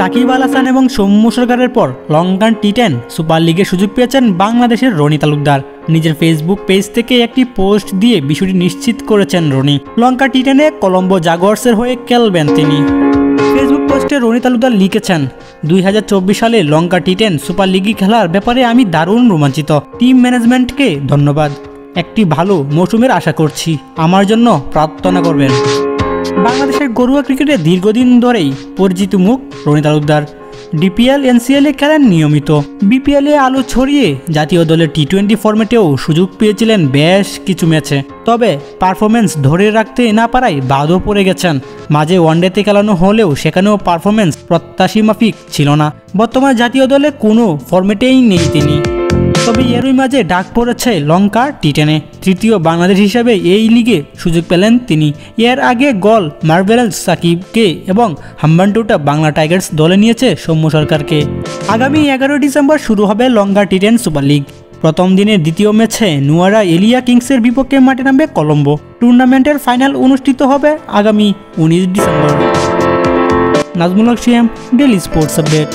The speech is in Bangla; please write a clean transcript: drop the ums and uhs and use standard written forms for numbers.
সাকিব আল হাসান এবং সৌম্য সরকারের পর লঙ্কান টি10 সুপার লিগে সুযোগ পেয়েছেন বাংলাদেশের রনি তালুকদার। নিজের ফেসবুক পেজ থেকে একটি পোস্ট দিয়ে বিষয়টি নিশ্চিত করেছেন রনি। লঙ্কা টি10-এ কলম্বো জাগুয়ার্সের হয়ে খেলবেন তিনি। ফেসবুক পোস্টে রনি তালুকদার লিখেছেন, 2024 সালে লঙ্কা টি10 সুপার লিগে খেলার ব্যাপারে আমি দারুণ রোমাঞ্চিত। টিম ম্যানেজমেন্টকে ধন্যবাদ। একটি ভালো মৌসুমের আশা করছি। আমার জন্য প্রার্থনা করবেন। বাংলাদেশের ঘরোয়া ক্রিকেটে দীর্ঘদিন ধরেই পরিচিত মুখ রনি তালুকদার। ডিপিএল, এনসিএলে খেলেন নিয়মিত। বিপিএলে আলো ছড়িয়ে জাতীয় দলের টি20 ফরম্যাটেও সুযোগ পেয়েছিলেন বেশ কিছু ম্যাচে। তবে পারফরমেন্স ধরে রাখতে না পারায় বাদও পড়ে গেছেন। মাঝে ওয়ানডেতে খেলানো হলেও সেখানেও পারফরমেন্স প্রত্যাশী মাফিক ছিল না। বর্তমানে জাতীয় দলে কোনো ফরম্যাটেই নেই তিনি। তবে এরই মাঝে ডাক পড়েছে লঙ্কা টি10-এ। তৃতীয় বাংলাদেশ হিসাবে এই লিগে সুযোগ পেলেন তিনি। এর আগে গল মার্ভেলস সাকিবকে এবং হাম্বানটুটা বাংলা টাইগার্স দলে নিয়েছে সৌম্য সরকারকে। আগামী 11 ডিসেম্বর শুরু হবে লঙ্কা টি10 সুপার লিগ। প্রথম দিনের দ্বিতীয় ম্যাচে নুয়ারা এলিয়া কিংসের বিপক্ষে মাঠে নামবে কলম্বো। টুর্নামেন্টের ফাইনাল অনুষ্ঠিত হবে আগামী 19 ডিসেম্বর। নাজমুল হক, ডেইলি স্পোর্টস আপডেট।